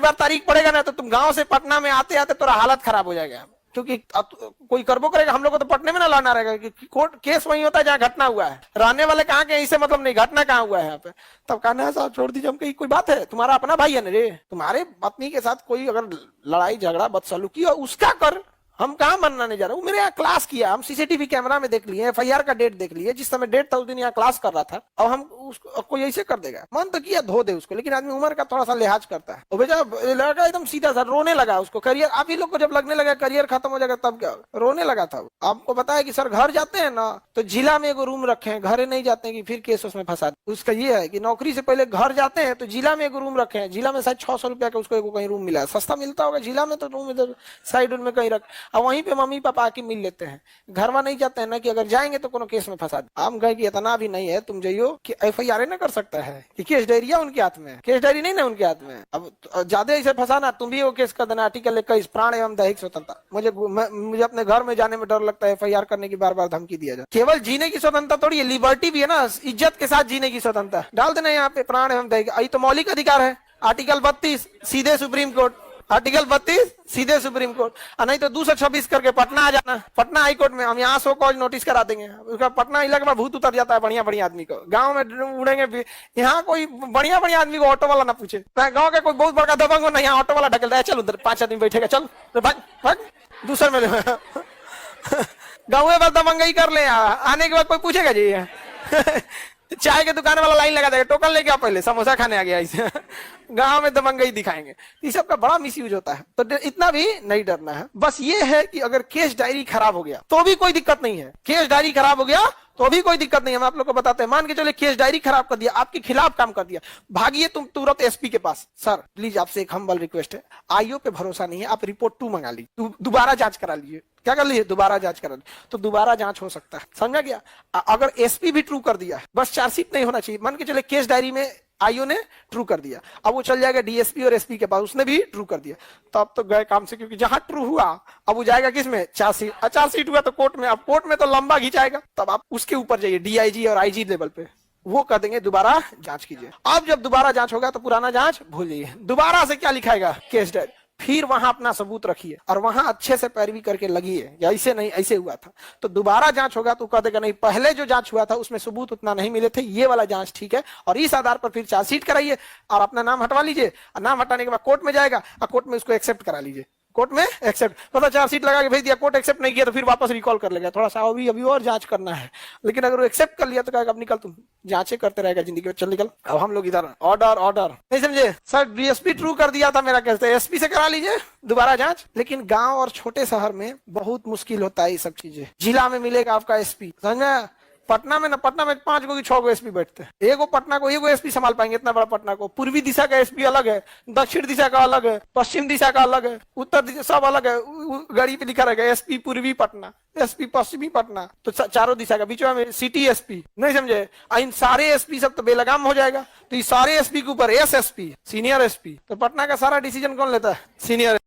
बार तारीख पड़ेगा ना तो तुम गांव से पटना में आते आते तुम्हारा हालत खराब हो जाएगा, क्योंकि कोई करबो करेगा। हम लोग को तो पटने में ना लाना रहेगा कि कोर्ट केस वही होता है जहाँ घटना हुआ है, रहने वाले कहाँ के इससे मतलब नहीं, घटना कहाँ हुआ है यहाँ पे। तब कहना है साहब छोड़ दीजिए, हम कहीं कोई बात है, तुम्हारा अपना भाई है ना रे, तुम्हारे पत्नी के साथ कोई अगर लड़ाई झगड़ा बदसलूकी हो उसका कर, हम कहाँ मानना नहीं जा रहा हूँ। मेरे यहाँ क्लास किया, हम सीसीटीवी कैमरा में देख लिए, एफआईआर का डेट देख लिए, जिस समय डेट था उस दिन यहाँ क्लास कर रहा था, और हम उसको कोई ऐसे कर देगा। मन तो किया धो दे उसको, लेकिन आदमी उम्र का थोड़ा सा लिहाज करता है। और बेचा लड़का एकदम सीधा सा रोने लगा, उसको करियर, आप ही लोग को जब लगने लगा करियर खत्म हो जाएगा तब क्या, रोने लगा था। आपको पता है कि सर घर जाते हैं ना तो जिला में एगो रूम रखे हैं, घरे नहीं जाते हैं कि फिर केस उसमें फंसा। उसका ये है कि नौकरी से पहले घर जाते हैं तो जिला में एगो रूम रखे हैं, जिला में शायद 600 रुपया का उसको एगो कहीं रूम मिला है, सस्ता मिलता होगा जिला में, तो रूम इधर साइड में कहीं रख, और वहीं पे मम्मी पापा आके मिल लेते हैं। घरवा नहीं जाते हैं ना कि अगर जाएंगे तो कोनो केस में फंसा दे। हम कहें कि इतना भी नहीं है, तुम जाइयो कि एफआईआर ना कर सकता है कि केस डायरिया उनके हाथ में, केस डायरी नहीं ना उनके हाथ में। अब ज्यादा ऐसे फंसाना, तुम भी वो केस कर देना, आर्टिकल 21 प्राण एवं दैहिक स्वतंत्रता। मुझे अपने घर में जाने में डर लगता है, एफआईआर करने की बार बार धमकी दिया जाए। केवल जीने की स्वतंत्रता थोड़ी है, लिबर्टी भी है ना, इज्जत के साथ जीने की स्वतंत्रता। डाल देना यहाँ पे प्राण एवं दैहिक, यही तो मौलिक अधिकार है। आर्टिकल 32 सीधे सुप्रीम कोर्ट, आर्टिकल 32 सीधे सुप्रीम कोर्ट, और नहीं तो 226 करके पटना आ जाना, पटना हाई कोर्ट में हम यहाँ सो कॉज नोटिस करा देंगे। उसका पटना इलाके में भूत उतर जाता है बढ़िया बढ़िया आदमी को, गांव में उड़ेंगे। यहाँ कोई बढ़िया बढ़िया आदमी को ऑटो वाला ना पूछे, गांव का कोई बहुत बड़ा दबंग हो ना, यहाँ ऑटो वाला ढकेलता है, चल उधर 5 आदमी बैठेगा, चल भाग भाग दूसरे में गाँव में दबंगई कर ले, आने के बाद कोई पूछेगा जी चाय के दुकान वाला लाइन लगा देगा, टोकन लेके आप पहले समोसा खाने आ गया इसे गांव में दबंगई दिखाएंगे। इस सब का बड़ा मिसयूज होता है, तो इतना भी नहीं डरना है। बस ये है कि अगर केस डायरी खराब हो गया तो भी कोई दिक्कत नहीं है, केस डायरी खराब हो गया तो भी कोई दिक्कत नहीं है। हम आप लोग को बताते हैं, मान के चले केस डायरी खराब कर दिया, आपके खिलाफ काम कर दिया, भागिए तुम तुरंत एसपी के पास। सर प्लीज आपसे एक हम्बल रिक्वेस्ट है, आईओ पे भरोसा नहीं है, आप रिपोर्ट 2 मंगा लीजिए, दोबारा जांच करा लीजिए। क्या कर लीजिए, दोबारा जांच करा लीजिए, तो दोबारा जांच हो सकता है, समझा गया। अगर एसपी भी ट्रू कर दिया, बस चार्जशीट नहीं होना चाहिए। मान के चले केस डायरी में आईओ ने ट्रू कर दिया, अब वो चल जाएगा डीएसपी और एसपी के पास, उसने भी ट्रू कर दिया, तो अब तो गए काम से, क्योंकि जहां ट्रू हुआ अब वो जाएगा किसमें, चार्जशीट। चार्जशीट हुआ तो कोर्ट में, अब कोर्ट में तो लंबा खिंचाएगा, तब आप उसके ऊपर जाइए डीआईजी और आईजी लेवल पे, वो कर देंगे दोबारा जांच कीजिए। अब जब दोबारा जांच होगा तो पुराना जांच भूल जाइए, दोबारा से क्या लिखाएगा, केस डायरी, फिर वहां अपना सबूत रखिए और वहां अच्छे से पैरवी करके लगिए, या ऐसे नहीं ऐसे हुआ था, तो दोबारा जांच होगा तो कह देगा नहीं पहले जो जांच हुआ था उसमें सबूत उतना नहीं मिले थे, ये वाला जांच ठीक है, और इस आधार पर फिर चार्जशीट कराइए और अपना नाम हटवा लीजिए, और नाम हटाने के बाद कोर्ट में जाएगा और कोर्ट में उसको एक्सेप्ट करा लीजिए, कोर्ट में एक्सेप्ट, पता चार्जशीट लगा के भेज दिया, कोर्ट एक्सेप्ट नहीं किया तो फिर वापस रिकॉल कर लेगा, थोड़ा सा अभी और जांच करना है। लेकिन अगर वो एक्सेप्ट कर लिया तो कहेगा अब निकल, तुम जांचें करते रहेगा जिंदगी में, चल निकल। अब हम लोग इधर ऑर्डर ऑर्डर, नहीं समझे सर, डीएसपी ट्रू कर दिया था मेरा, कहते एसपी से करा लीजिए दोबारा जांच। लेकिन गांव और छोटे शहर में बहुत मुश्किल होता है ये सब चीजें, जिला में मिलेगा आपका एसपी, समझ, पटना में 5 गो की 6 गो एसपी बैठते हैं, एगो पटना को एगो एसपी संभाल पाएंगे, इतना बड़ा पटना को। पूर्वी दिशा का एसपी अलग है, दक्षिण दिशा का अलग है, पश्चिम दिशा का अलग है, उत्तर दिशा सब अलग है, गाड़ी पे लिखा रहेगा एसपी पूर्वी पटना, एसपी पश्चिमी पटना, तो चारों दिशा का, बीच में सिटी एसपी, नहीं समझे। इन सारे एसपी सब तो बेलगाम हो जाएगा, तो इस सारे एसपी के ऊपर एसएसपी सीनियर एसपी, तो पटना का सारा डिसीजन कौन लेता है, सीनियर।